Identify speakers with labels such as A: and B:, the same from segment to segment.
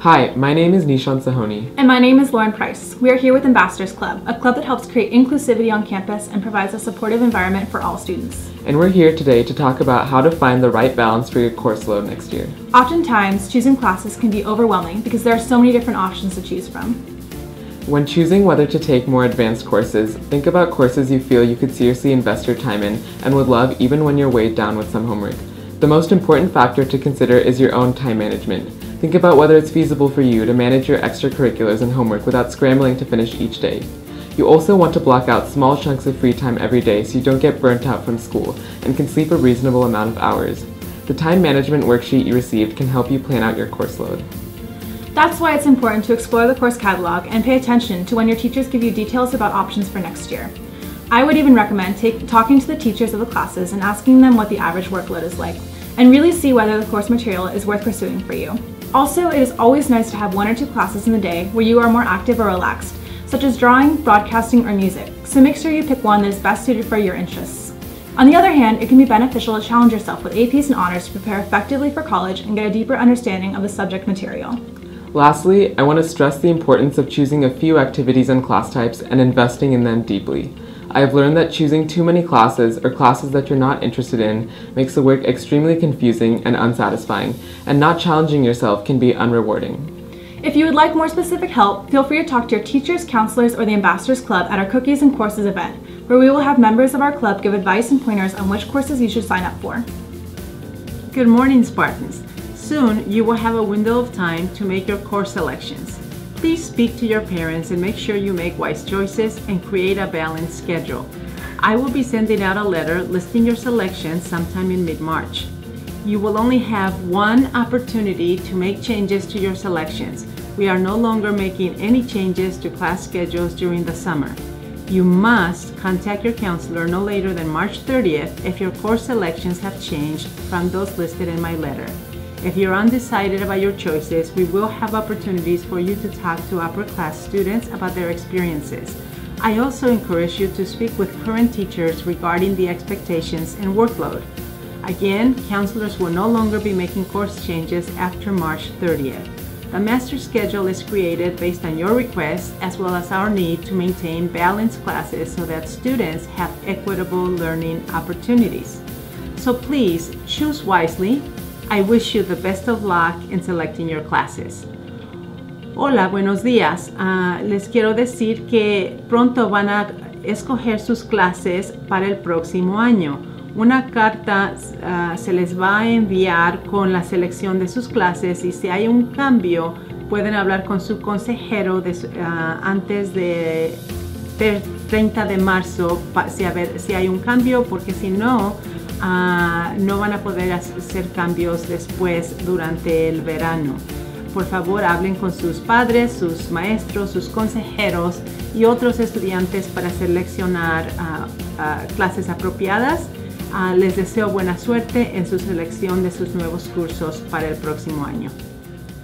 A: Hi, my name is Nishan Sahoni.
B: And my name is Lauren Price. We are here with Ambassadors Club, a club that helps create inclusivity on campus and provides a supportive environment for all students.
A: And we're here today to talk about how to find the right balance for your course load next year.
B: Oftentimes, choosing classes can be overwhelming because there are so many different options to choose from.
A: When choosing whether to take more advanced courses, think about courses you feel you could seriously invest your time in and would love even when you're weighed down with some homework. The most important factor to consider is your own time management. Think about whether it's feasible for you to manage your extracurriculars and homework without scrambling to finish each day. You also want to block out small chunks of free time every day so you don't get burnt out from school and can sleep a reasonable amount of hours. The time management worksheet you received can help you plan out your course load.
B: That's why it's important to explore the course catalog and pay attention to when your teachers give you details about options for next year. I would even recommend talking to the teachers of the classes and asking them what the average workload is like, and really see whether the course material is worth pursuing for you. Also, it is always nice to have 1 or 2 classes in the day where you are more active or relaxed, such as drawing, broadcasting, or music, so make sure you pick one that is best suited for your interests. On the other hand, it can be beneficial to challenge yourself with APs and honors to prepare effectively for college and get a deeper understanding of the subject material.
A: Lastly, I want to stress the importance of choosing a few activities and class types and investing in them deeply. I have learned that choosing too many classes or classes that you're not interested in makes the work extremely confusing and unsatisfying, and not challenging yourself can be unrewarding.
B: If you would like more specific help, feel free to talk to your teachers, counselors, or the Ambassadors Club at our Cookies and Courses event, where we will have members of our club give advice and pointers on which courses you should sign up for.
C: Good morning, Spartans. Soon, you will have a window of time to make your course selections. Please speak to your parents and make sure you make wise choices and create a balanced schedule. I will be sending out a letter listing your selections sometime in mid-March. You will only have one opportunity to make changes to your selections. We are no longer making any changes to class schedules during the summer. You must contact your counselor no later than March 30th if your course selections have changed from those listed in my letter. If you're undecided about your choices, we will have opportunities for you to talk to upper class students about their experiences. I also encourage you to speak with current teachers regarding the expectations and workload. Again, counselors will no longer be making course changes after March 30th. The master schedule is created based on your request as well as our need to maintain balanced classes so that students have equitable learning opportunities. So please choose wisely. I wish you the best of luck in selecting your classes. Hola, buenos días. Les quiero decir que pronto van a escoger sus clases para el próximo año. Una carta se les va a enviar con la selección de sus clases y si hay un cambio pueden hablar con su consejero antes de 30 de marzo si hay un cambio, porque si no, no van a poder hacer cambios después durante el verano. Por favor, hablen con sus padres, sus maestros, sus consejeros y otros estudiantes para seleccionar clases apropiadas. Les deseo buena suerte en su selección de sus nuevos cursos para el próximo año.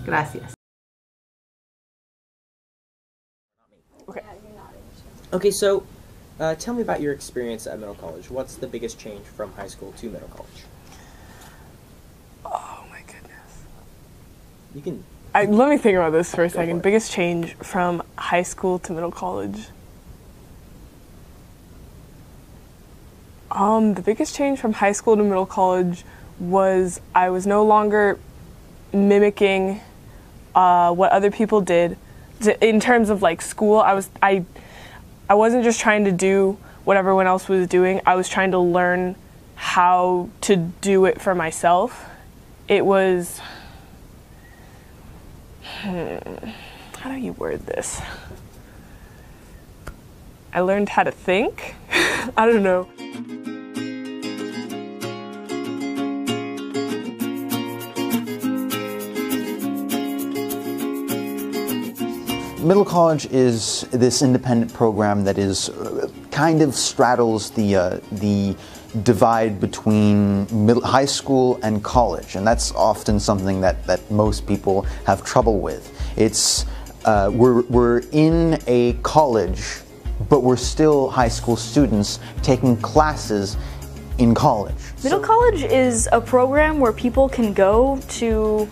C: Gracias.
D: Okay, so tell me about your experience at middle college. What's the biggest change from high school to middle college?
E: Oh my goodness.
D: You can.
E: Let me think about this for a second.
D: For it.
E: Biggest change from high school to middle college. The biggest change from high school to middle college was I was no longer mimicking what other people did. In terms of like school, I wasn't just trying to do what everyone else was doing. I was trying to learn how to do it for myself. It was, how do you word this? I learned how to think. I don't know.
F: Middle college is this independent program that is kind of straddles the divide between high school and college, and that's often something that most people have trouble with. It's we're in a college, but we're still high school students taking classes in college.
G: Middle college is a program where people can go to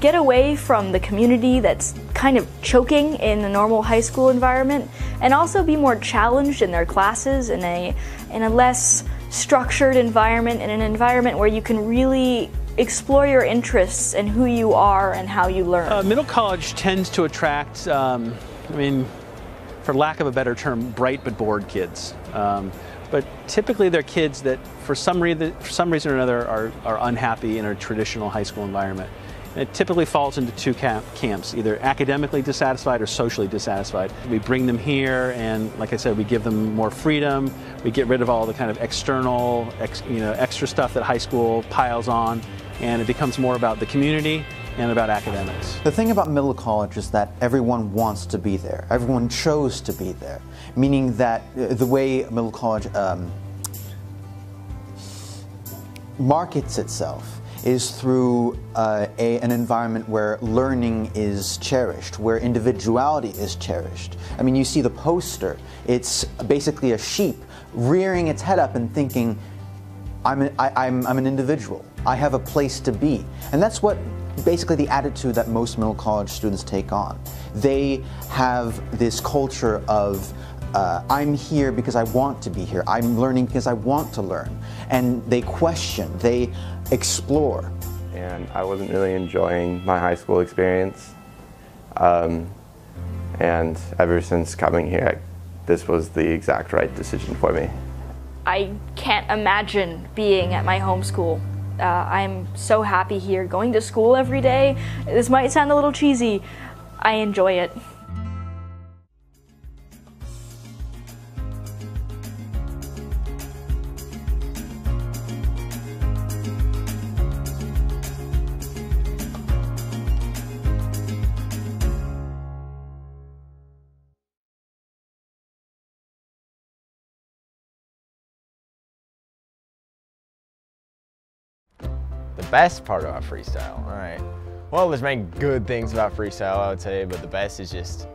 G: get away from the community that's kind of choking in a normal high school environment, and also be more challenged in their classes in a less structured environment, in an environment where you can really explore your interests and who you are and how you learn.
H: Middle college tends to attract, for lack of a better term, bright but bored kids. But typically they're kids that for some reason or another are unhappy in a traditional high school environment. And it typically falls into two camps, either academically dissatisfied or socially dissatisfied. We bring them here and, like I said, we give them more freedom. We get rid of all the kind of external, extra stuff that high school piles on, and it becomes more about the community and about academics.
F: The thing about middle college is that everyone wants to be there. Everyone chose to be there, meaning that the way middle college markets itself is through an environment where learning is cherished, where individuality is cherished. I mean, you see the poster. It's basically a sheep rearing its head up and thinking, I'm an individual. I have a place to be. And that's what basically the attitude that most middle college students take on. They have this culture of I'm here because I want to be here. I'm learning because I want to learn. And they question, they explore.
I: And I wasn't really enjoying my high school experience. And ever since coming here, this was the exact right decision for me.
G: I can't imagine being at my home school. I'm so happy here, going to school every day. This might sound a little cheesy. I enjoy it.
J: The best part about freestyle, all right. Well, there's many good things about freestyle, I would say, but the best is just,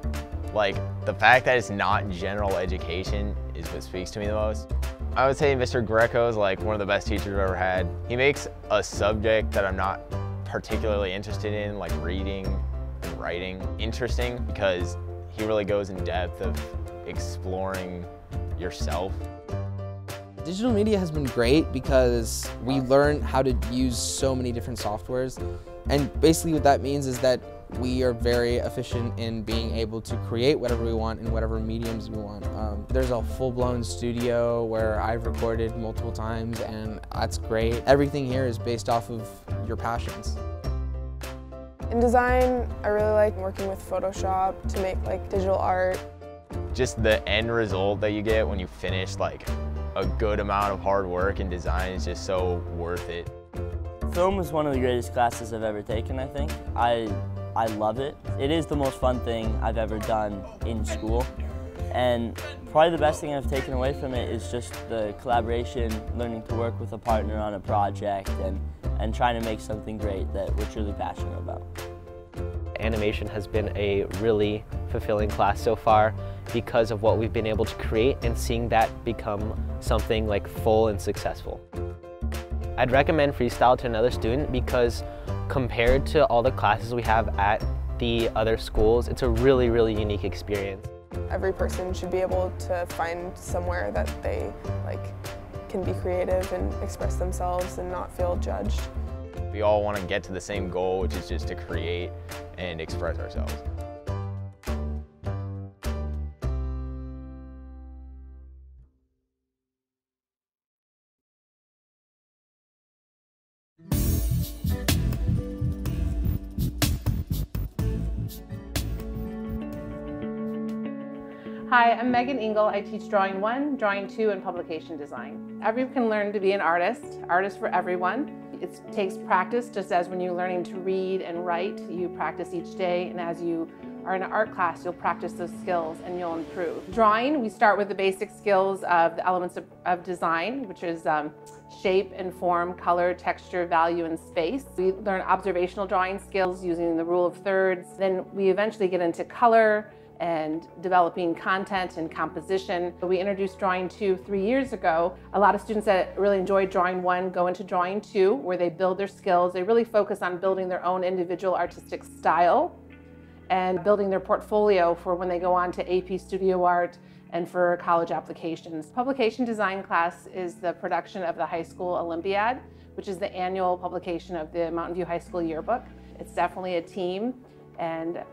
J: like, the fact that it's not general education is what speaks to me the most. I would say Mr. Greco is like one of the best teachers I've ever had. He makes a subject that I'm not particularly interested in, like reading and writing, interesting because he really goes in depth of exploring yourself.
K: Digital media has been great because we learn how to use so many different softwares, and basically what that means is that we are very efficient in being able to create whatever we want in whatever mediums we want. There's a full-blown studio where I've recorded multiple times, and that's great. Everything here is based off of your passions.
E: In design, I really like working with Photoshop to make like digital art.
J: Just the end result that you get when you finish like a good amount of hard work in design is just so worth it.
L: Film is one of the greatest classes I've ever taken, I think. I love it. It is the most fun thing I've ever done in school. And probably the best thing I've taken away from it is just the collaboration, learning to work with a partner on a project and trying to make something great that we're truly passionate about.
M: Animation has been a really fulfilling class so far because of what we've been able to create and seeing that become something like full and successful. I'd recommend freestyle to another student because compared to all the classes we have at the other schools, it's a really, really unique experience.
E: Every person should be able to find somewhere that they can be creative and express themselves and not feel judged.
J: We all want to get to the same goal, which is just to create and express ourselves.
N: Hi, I'm Megan Engel. I teach Drawing 1, Drawing 2, and Publication Design. Everyone can learn to be an artist for everyone. It takes practice, just as when you're learning to read and write, you practice each day, and as you are in an art class, you'll practice those skills and you'll improve. Drawing, we start with the basic skills of the elements of design, which is shape and form, color, texture, value, and space. We learn observational drawing skills using the rule of thirds. Then we eventually get into color and developing content and composition. We introduced Drawing 2 3 years ago. A lot of students that really enjoyed Drawing 1 go into Drawing 2, where they build their skills. They really focus on building their own individual artistic style and building their portfolio for when they go on to AP Studio Art and for college applications. Publication design class is the production of the high school Olympiad, which is the annual publication of the Mountain View High School yearbook. It's definitely a team, and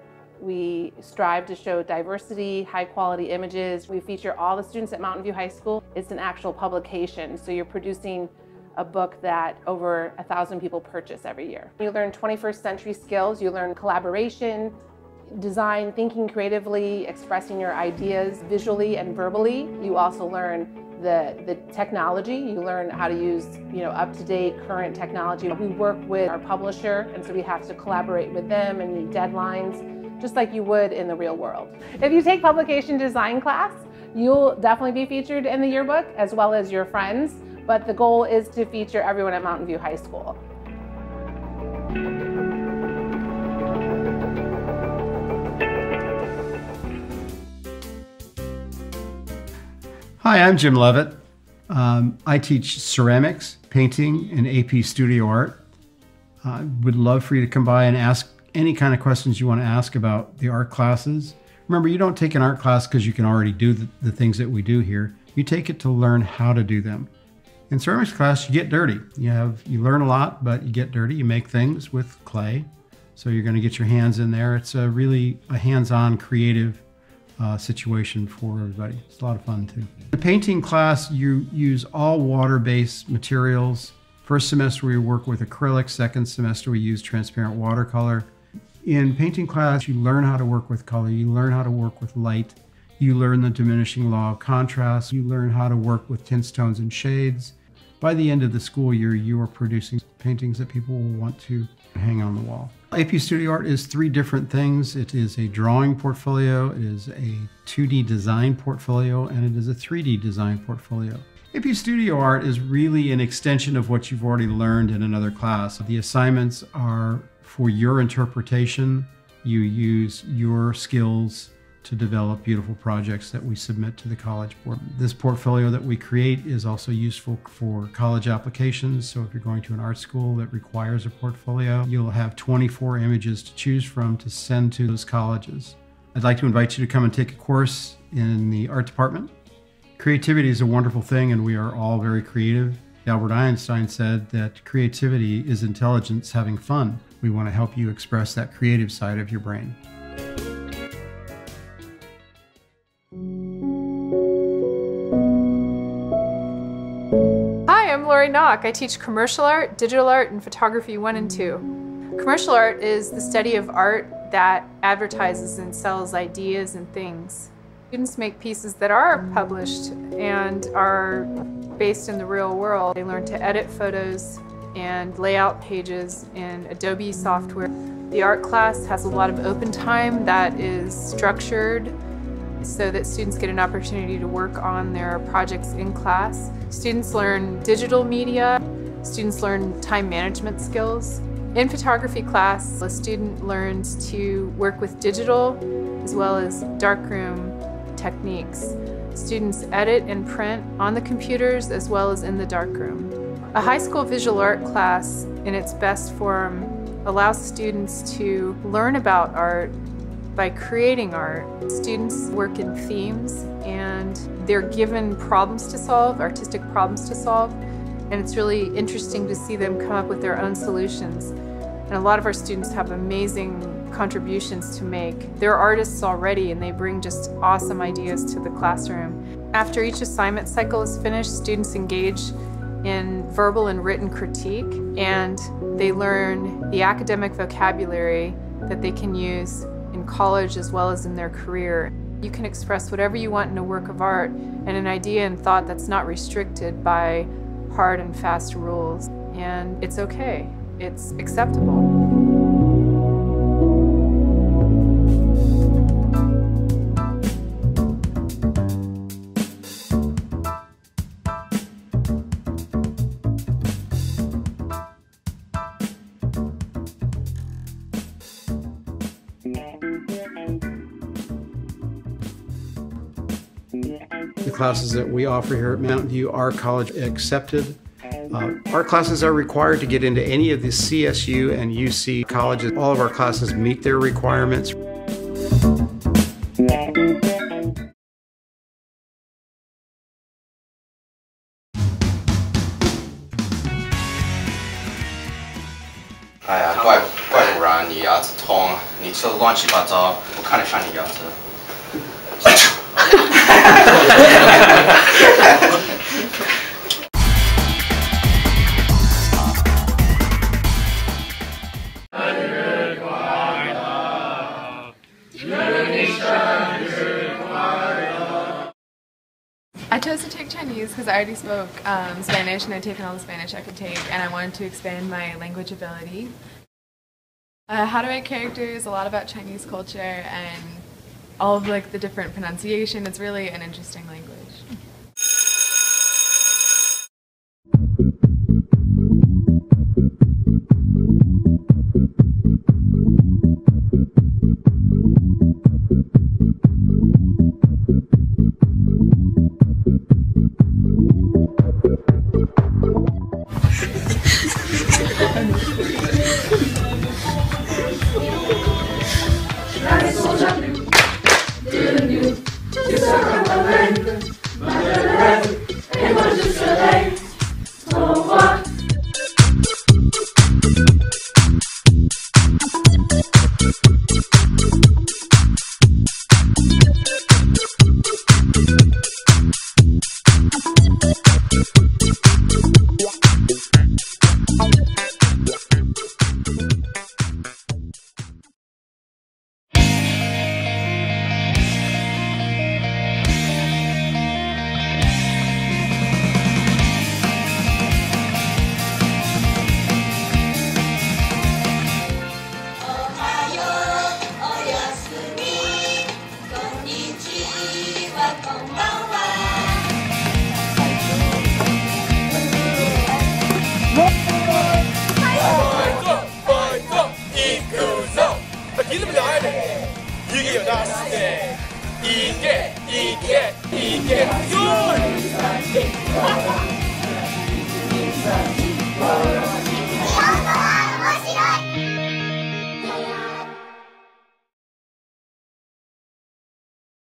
N: we strive to show diversity, high quality images. We feature all the students at Mountain View High School. It's an actual publication, so you're producing a book that over 1,000 people purchase every year. You learn 21st century skills, you learn collaboration, design, thinking creatively, expressing your ideas visually and verbally. You also learn the technology. You learn how to use, up-to-date current technology. We work with our publisher, and so we have to collaborate with them and meet deadlines, just like you would in the real world. If you take publication design class, you'll definitely be featured in the yearbook, as well as your friends, but the goal is to feature everyone at Mountain View High School.
O: Hi, I'm Jim Levitt. I teach ceramics, painting, and AP Studio Art. I would love for you to come by and ask any kind of questions you want to ask about the art classes. Remember, you don't take an art class because you can already do the things that we do here. You take it to learn how to do them. In ceramics class, you get dirty. You learn a lot, but you get dirty. You make things with clay. So you're going to get your hands in there. It's really a hands-on creative situation for everybody. It's a lot of fun too. The painting class, you use all water-based materials. First semester we work with acrylic, second semester we use transparent watercolor. In painting class, you learn how to work with color, you learn how to work with light, you learn the diminishing law of contrast, you learn how to work with tints, tones, and shades. By the end of the school year, you are producing paintings that people will want to hang on the wall. AP Studio Art is 3 different things. It is a drawing portfolio, it is a 2D design portfolio, and it is a 3D design portfolio. AP Studio Art is really an extension of what you've already learned in another class. The assignments are for your interpretation. You use your skills to develop beautiful projects that we submit to the College Board. This portfolio that we create is also useful for college applications. So if you're going to an art school that requires a portfolio, you'll have 24 images to choose from to send to those colleges. I'd like to invite you to come and take a course in the art department. Creativity is a wonderful thing, and we are all very creative. Albert Einstein said that creativity is intelligence having fun. We want to help you express that creative side of your brain.
P: Hi, I'm Lori Knock. I teach commercial art, digital art, and photography 1 and 2. Commercial art is the study of art that advertises and sells ideas and things. Students make pieces that are published and are based in the real world. They learn to edit photos and lay out pages in Adobe software. The art class has a lot of open time that is structured so that students get an opportunity to work on their projects in class. Students learn digital media. Students learn time management skills. In photography class, a student learns to work with digital as well as darkroom techniques. Students edit and print on the computers as well as in the darkroom. A high school visual art class in its best form allows students to learn about art by creating art. Students work in themes and they're given problems to solve, artistic problems to solve, and it's really interesting to see them come up with their own solutions. And a lot of our students have amazing contributions to make. They're artists already and they bring just awesome ideas to the classroom. After each assignment cycle is finished, students engage in verbal and written critique, and they learn the academic vocabulary that they can use in college as well as in their career. You can express whatever you want in a work of art and an idea and thought that's not restricted by hard and fast rules. And it's okay. It's acceptable.
O: The classes that we offer here at Mountain View are college accepted. Our classes are required to get into any of the CSU and UC colleges. All of our classes meet their requirements.
Q: 哎呀，怪不然你牙齿痛，你吃的乱七八糟，我看得上你牙齿。
R: I chose to take Chinese because I already spoke Spanish and I'd taken all the Spanish I could take, and I wanted to expand my language ability. How to write characters, a lot about Chinese culture and all of the different pronunciation. It's really an interesting language.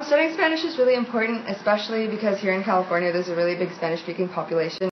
S: Studying Spanish is really important, especially because here in California there's a really big Spanish-speaking population,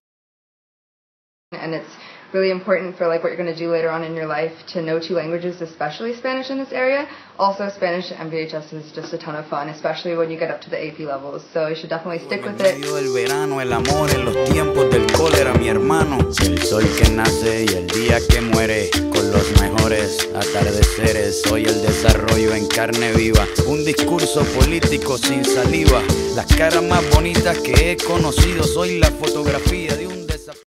S: and it's really important for what you're going to do later on in your life to know two languages, especially Spanish in this area. Also, Spanish and VHS is just a ton of fun, especially when you get up to the AP levels, so you should definitely stick with it.
T: El verano, el amor en los tiempos del cólera, mi hermano. El sol que nace y el día que muere, con los mejores atardeceres. Soy el desarrollo en carne viva, un discurso político sin saliva. Las caras más bonitas que he conocido, soy la fotografía de un